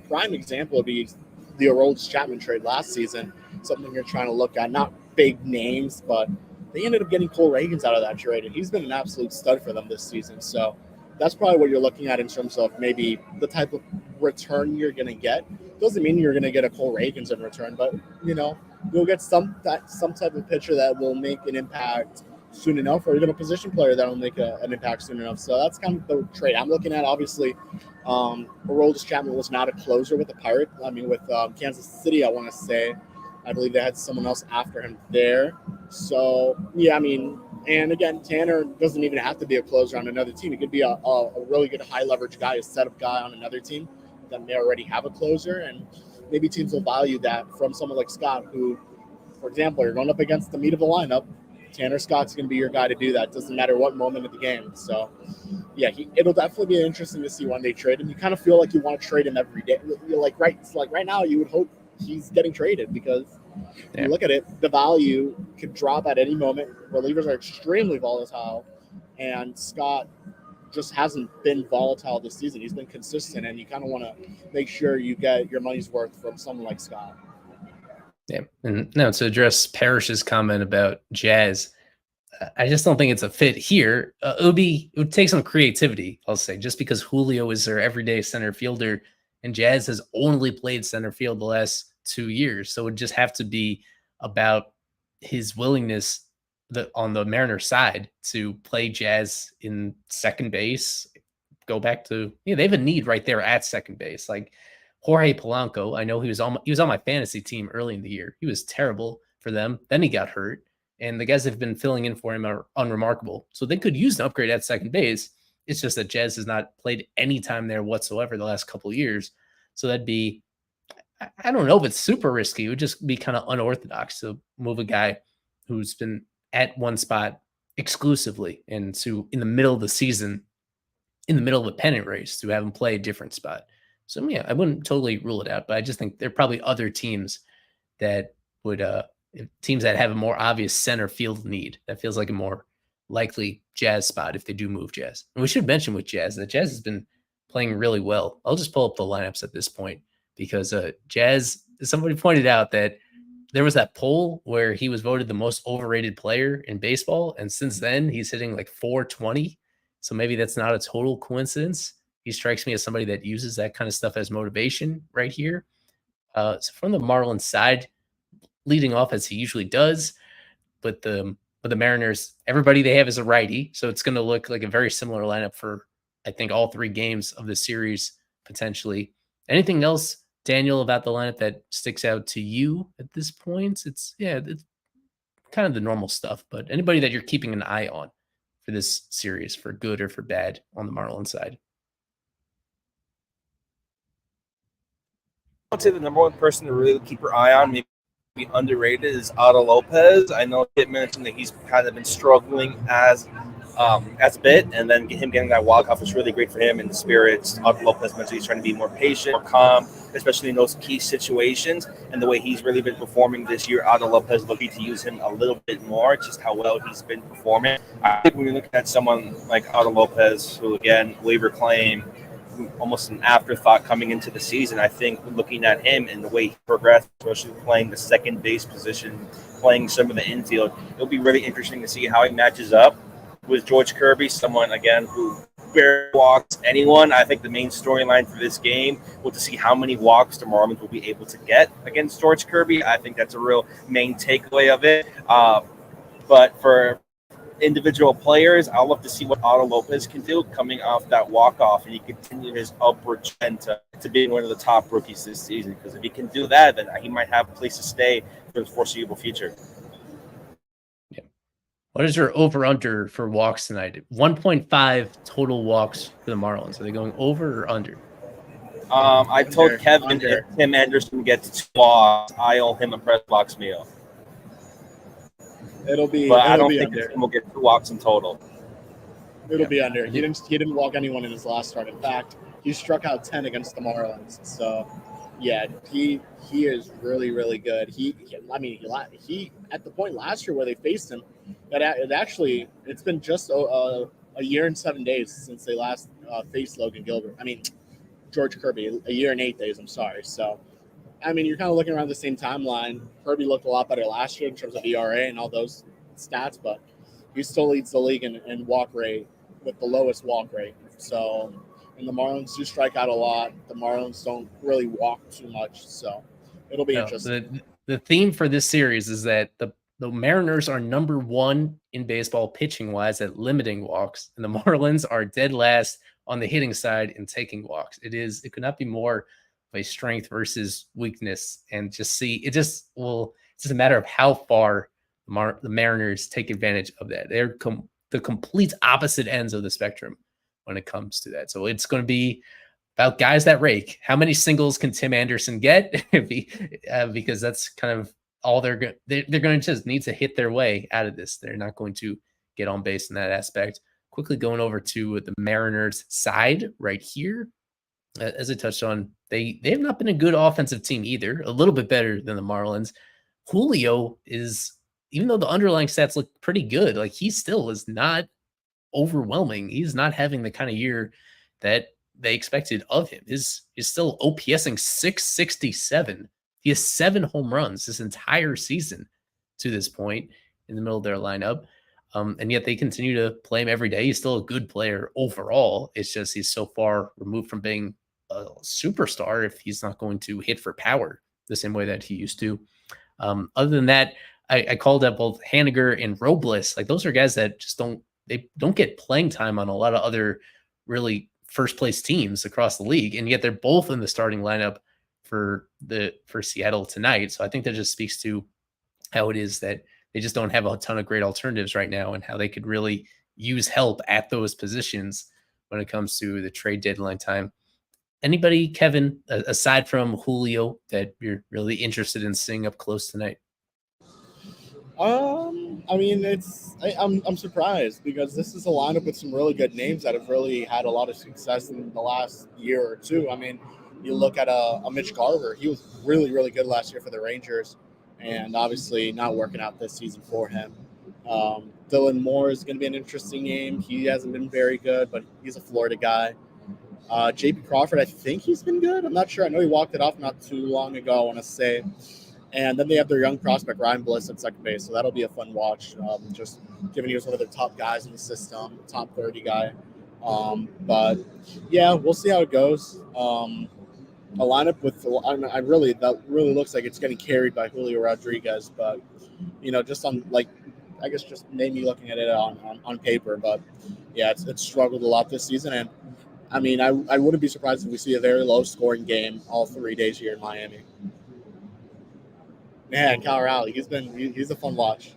[SPEAKER 4] prime example would be the Aroldis Chapman trade last season. Something you're trying to look at, not big names, but they ended up getting Cole Reagans out of that trade, and he's been an absolute stud for them this season. So that's probably what you're looking at in terms of maybe the type of return you're going to get. Doesn't mean you're going to get a Cole Reagans in return, but you'll get some type of pitcher that will make an impact soon enough, or even a position player that'll make an impact soon enough. So that's kind of the trade I'm looking at. Obviously, Aroldis Chapman was not a closer with the Pirates. I mean, with Kansas City, I want to say, I believe they had someone else after him there. So yeah, I mean, and again, Tanner doesn't even have to be a closer on another team. He could be a really good high leverage guy, a setup guy on another team that may already have a closer, and maybe teams will value that from someone like Scott, who, for example, you're going up against the meat of the lineup. Tanner Scott's going to be your guy to do that. Doesn't matter what moment of the game. So, yeah, it'll definitely be interesting to see when they trade him. You kind of feel like you want to trade him every day. You're like right now, you would hope he's getting traded because you look at it, the value could drop at any moment. Relievers are extremely volatile, and Scott just hasn't been volatile this season. He's been consistent, and you kind of want to make sure you get your money's worth from someone like Scott.
[SPEAKER 3] Yeah, and now to address Parrish's comment about Jazz, I just don't think it's a fit here. It would take some creativity, I'll say, just because Julio is their everyday center fielder, and Jazz has only played center field the last 2 years, so it would just have to be about his willingness on the Mariners side to play Jazz in second base. Go back to they have a need right there at second base, like. Jorge Polanco, I know he was on my fantasy team early in the year. He was terrible for them. Then he got hurt, and the guys that have been filling in for him are unremarkable. So they could use an upgrade at second base. It's just that Jazz has not played any time there whatsoever the last couple of years. So that'd be, I don't know if it's super risky. It would just be kind of unorthodox to move a guy who's been at one spot exclusively and to in the middle of the season, in the middle of a pennant race, to have him play a different spot. So yeah, I wouldn't totally rule it out, but I just think there are probably other teams that would teams that have a more obvious center field need. That feels like a more likely Jazz spot if they do move Jazz. And we should mention with Jazz that Jazz has been playing really well. I'll just pull up the lineups at this point because Jazz, somebody pointed out that there was that poll where he was voted the most overrated player in baseball, and since then he's hitting like 420. So maybe that's not a total coincidence. He strikes me as somebody that uses that kind of stuff as motivation right here. So from the Marlins side, leading off as he usually does, but the Mariners, everybody they have is a righty, so it's going to look like a very similar lineup for I think all 3 games of the series potentially. Anything else, Daniel, about the lineup that sticks out to you at this point? It's kind of the normal stuff, but anybody that you're keeping an eye on for this series, for good or for bad, on the Marlins side?
[SPEAKER 6] I'd say the number one person to really keep your eye on, maybe underrated, is Otto Lopez. I know Kit mentioned that he's kind of been struggling as a bit, and then him getting that walk-off was really great for him in the spirits. Otto Lopez mentioned he's trying to be more patient, more calm, especially in those key situations, and the way he's really been performing this year. Otto Lopez looking to use him a little bit more, just how well he's been performing. I think when we look at someone like Otto Lopez, who again, waiver claim, almost an afterthought coming into the season, I think looking at him and the way he progressed, especially playing the second base position, playing some of the infield, it'll be really interesting to see how he matches up with George Kirby, someone, again, who barely walks anyone. I think the main storyline for this game was to see how many walks the Marlins will be able to get against George Kirby. I think that's a real main takeaway of it. But for individual players, I'll love to see what Otto Lopez can do coming off that walk-off, and he continue his upward trend to being one of the top rookies this season. Because if he can do that, then he might have a place to stay for the foreseeable future.
[SPEAKER 3] Yeah. What is your over-under for walks tonight? 1.5 total walks for the Marlins. Are they going over or under?
[SPEAKER 6] I told Kevin if Tim Anderson gets 2 walks, I owe him a press box meal.
[SPEAKER 4] But
[SPEAKER 6] I don't think Tim will get 2 walks in total.
[SPEAKER 4] It'll be under. He didn't walk anyone in his last start. In fact, he struck out 10 against the Marlins. So, yeah, he is really, really good. He at the point last year where they faced him, it's been just a year and 7 days since they last faced George Kirby. A year and 8 days. I'm sorry. So, you're kind of looking around the same timeline. Kirby looked a lot better last year in terms of ERA and all those stats, but he still leads the league in walk rate with the lowest walk rate. So, and the Marlins do strike out a lot. The Marlins don't really walk too much, so it'll be interesting.
[SPEAKER 3] The theme for this series is that the the Mariners are number 1 in baseball pitching wise at limiting walks, and the Marlins are dead last on the hitting side in taking walks. It could not be more of a strength versus weakness, and it's just a matter of how far the Mariners take advantage of that. They're the complete opposite ends of the spectrum when it comes to that. So it's going to be about guys that rake. How many singles can Tim Anderson get? Because that's kind of all they're going to just need to hit their way out of this. They're not going to get on base in that aspect. Quickly going over to the Mariners side right here. As I touched on, they have not been a good offensive team either. A little bit better than the Marlins. Julio is, even though the underlying stats look pretty good, like he still is not overwhelming. He's not having the kind of year that they expected of him. He's still OPSing 667. He has 7 home runs this entire season to this point in the middle of their lineup. And yet they continue to play him every day. He's still a good player overall. It's just he's so far removed from being a superstar if he's not going to hit for power the same way that he used to. Other than that, I called up both Haniger and Robles. Like those are guys that just don't get playing time on a lot of other really first place teams across the league, and yet they're both in the starting lineup for Seattle tonight. So I think that just speaks to how it is that they just don't have a ton of great alternatives right now, and how they could really use help at those positions when it comes to the trade deadline time. Anybody, Kevin, aside from Julio, that you're really interested in seeing up close tonight?
[SPEAKER 4] I mean, I'm surprised because this is a lineup with some really good names that have really had a lot of success in the last year or two. I mean, you look at a Mitch Garver. He was really, really good last year for the Rangers, and obviously not working out this season for him. Dylan Moore is going to be an interesting game. He hasn't been very good, but he's a Florida guy. J.P. Crawford, I think he's been good. I'm not sure. I know he walked it off not too long ago, I want to say. And then they have their young prospect, Ryan Bliss, at second base. So that'll be a fun watch, just given he was one of the top guys in the system, top 30 guy. But, yeah, we'll see how it goes. A lineup with that really looks like it's getting carried by Julio Rodriguez. But, just on, I guess just maybe looking at it on paper. But, yeah, it's struggled a lot this season. And, I mean, I wouldn't be surprised if we see a very low-scoring game all 3 days here in Miami. Man, Cal Raleigh, he's a fun watch.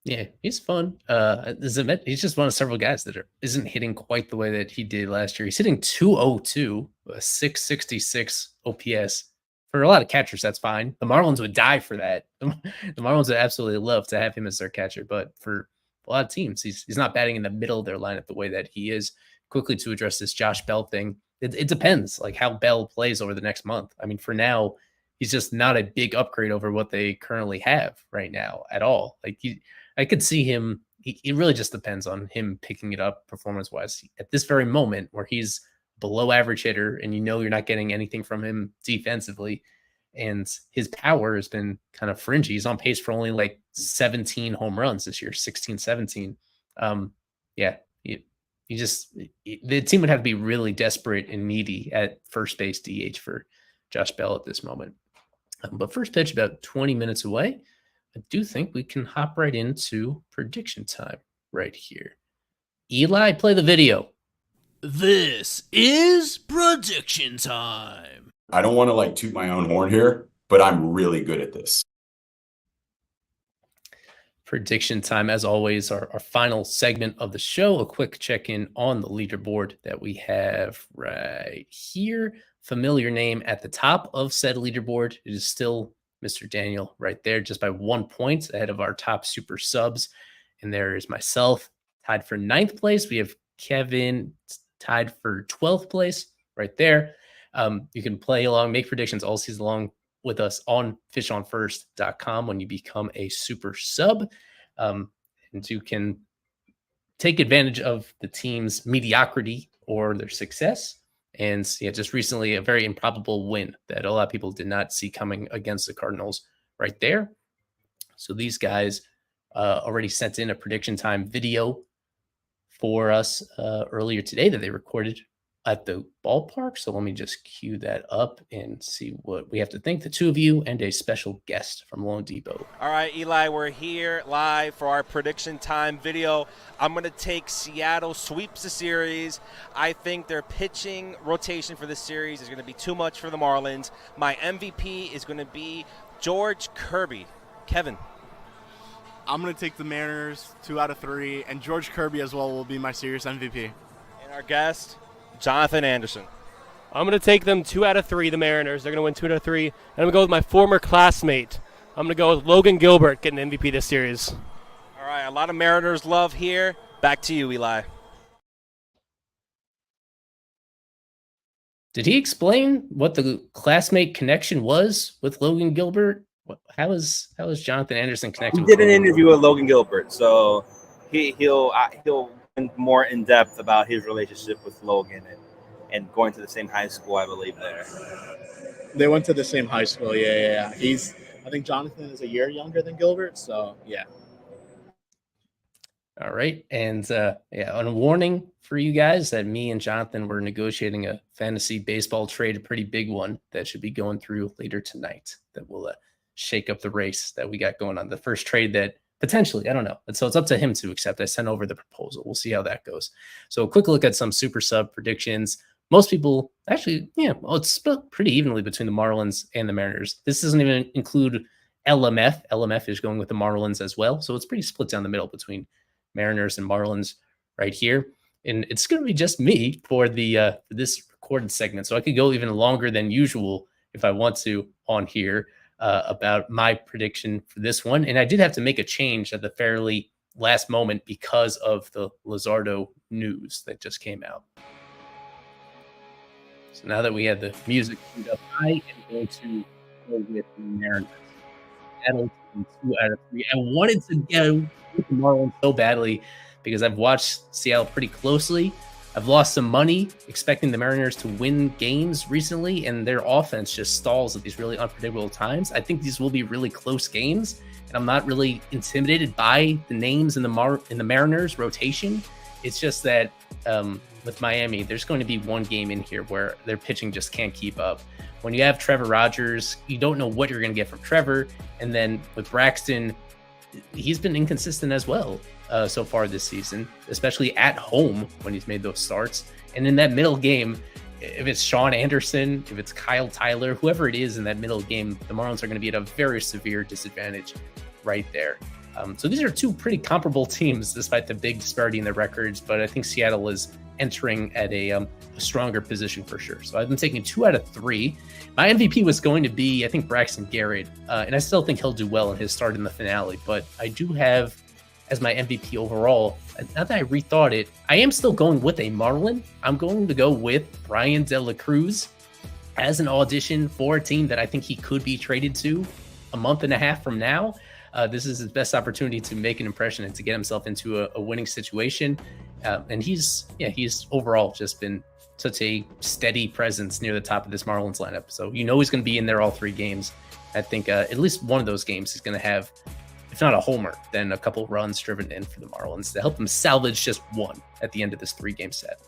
[SPEAKER 3] Yeah, he's fun. He's just one of several guys that isn't hitting quite the way that he did last year. He's hitting 202, a 666 OPS. For a lot of catchers, that's fine. The Marlins would die for that. The Marlins would absolutely love to have him as their catcher, but for a lot of teams, he's not batting in the middle of their lineup the way that he is. Quickly to address this Josh Bell thing, it depends like how Bell plays over the next month. I mean, for now, he's just not a big upgrade over what they currently have right now at all. Like I could see him. It really just depends on him picking it up performance-wise. At this very moment where he's below average hitter and you're not getting anything from him defensively, and his power has been kind of fringy. He's on pace for only like 17 home runs this year, 16, 17. The team would have to be really desperate and needy at first base DH for Josh Bell at this moment. But first pitch about 20 minutes away. I do think we can hop right into prediction time right here. Eli, play the video.
[SPEAKER 7] This is prediction time.
[SPEAKER 8] I don't want to toot my own horn here, but I'm really good at this.
[SPEAKER 3] Prediction time, as always, our final segment of the show. A quick check-in on the leaderboard that we have right here. Familiar name at the top of said leaderboard. It is still Mr. Daniel right there, just by 1 point ahead of our top super subs. And there is myself tied for 9th place. We have Kevin tied for 12th place right there. You can play along, make predictions all season long with us on fishonfirst.com when you become a super sub. And you can take advantage of the team's mediocrity or their success. And just recently a very improbable win that a lot of people did not see coming against the Cardinals right there. So these guys already sent in a prediction time video for us earlier today that they recorded at the ballpark. So let me just cue that up and see what we have to think. The two of you and a special guest from Lone Depot.
[SPEAKER 9] All right, Eli, we're here live for our prediction time video. I'm going to take Seattle sweeps the series. I think their pitching rotation for this series is going to be too much for the Marlins. My MVP is going to be George Kirby. Kevin.
[SPEAKER 4] I'm going to take the Mariners 2 out of 3, and George Kirby as well will be my series MVP.
[SPEAKER 9] And our guest, Jonathan Anderson.
[SPEAKER 10] I'm going to take them 2 out of 3, the Mariners. They're going to win 2 out of 3. And I'm going to go with my former classmate. I'm going to go with Logan Gilbert getting MVP this series.
[SPEAKER 9] All right, a lot of Mariners love here. Back to you, Eli.
[SPEAKER 3] Did he explain what the classmate connection was with Logan Gilbert? How is Jonathan Anderson connected?
[SPEAKER 6] We did an interview with Logan Gilbert, so he'll went more in depth about his relationship with Logan and going to the same high school, I believe.
[SPEAKER 4] They went to the same high school. Yeah. I think Jonathan is a year younger than Gilbert, so yeah.
[SPEAKER 3] All right. And on a warning for you guys that me and Jonathan were negotiating a fantasy baseball trade, a pretty big one that should be going through later tonight that will shake up the race that we got going on. The first trade that potentially, I don't know. And so it's up to him to accept. I sent over the proposal. We'll see how that goes. So a quick look at some super sub predictions. Most people actually, it's split pretty evenly between the Marlins and the Mariners. This doesn't even include LMF. LMF is going with the Marlins as well. So it's pretty split down the middle between Mariners and Marlins right here. And it's going to be just me for the this recorded segment. So I could go even longer than usual if I want to on here about my prediction for this one. And I did have to make a change at the fairly last moment because of the Luzardo news that just came out. So now that we have the music queued up, I am going to go with the Mariners. Seattle 2 out of 3. I wanted to go with the Marlins so badly because I've watched Seattle pretty closely. I've lost some money expecting the Mariners to win games recently, and their offense just stalls at these really unpredictable times. I think these will be really close games, and I'm not really intimidated by the names in the Mariners rotation. It's just that with Miami, there's going to be one game in here where their pitching just can't keep up. When you have Trevor Rogers, you don't know what you're going to get from Trevor. And then with Braxton, he's been inconsistent as well so far this season, especially at home when he's made those starts. And in that middle game, if it's Sean Anderson, if it's Kyle Tyler, whoever it is in that middle game, the Marlins are going to be at a very severe disadvantage right there. So these are two pretty comparable teams despite the big disparity in their records, but I think Seattle is entering at a stronger position for sure. So I've been taking 2 out of 3. My MVP was going to be, I think, Braxton Garrett, and I still think he'll do well in his start in the finale, but I do have as my MVP overall, now that I rethought it, I am still going with a Marlin. I'm going to go with Brian De La Cruz as an audition for a team that I think he could be traded to a month and a half from now. This is his best opportunity to make an impression and to get himself into a winning situation. And he's overall just been such a steady presence near the top of this Marlins lineup. So he's going to be in there all 3 games. I think at least one of those games is going to have, if not a homer, then a couple runs driven in for the Marlins to help them salvage just one at the end of this 3-game set.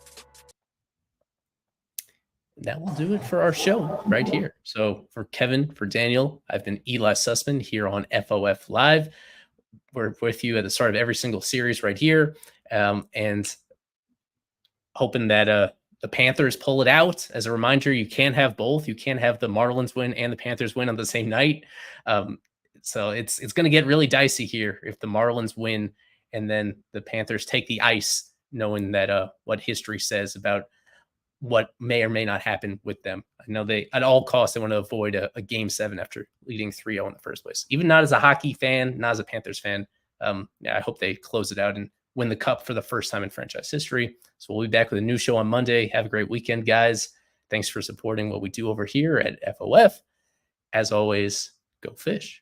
[SPEAKER 3] That will do it for our show right here. So for Kevin, for Daniel, I've been Eli Sussman here on FOF Live. We're with you at the start of every single series right here, and hoping that the Panthers pull it out. As a reminder, you can't have both. You can't have the Marlins win and the Panthers win on the same night. So it's going to get really dicey here if the Marlins win and then the Panthers take the ice, knowing that what history says about what may or may not happen with them. I know they, at all costs, they want to avoid a Game 7 after leading 3-0 in the first place. Even not as a hockey fan, not as a Panthers fan. I hope they close it out and win the cup for the first time in franchise history. So we'll be back with a new show on Monday. Have a great weekend, guys. Thanks for supporting what we do over here at FOF. As always, go fish.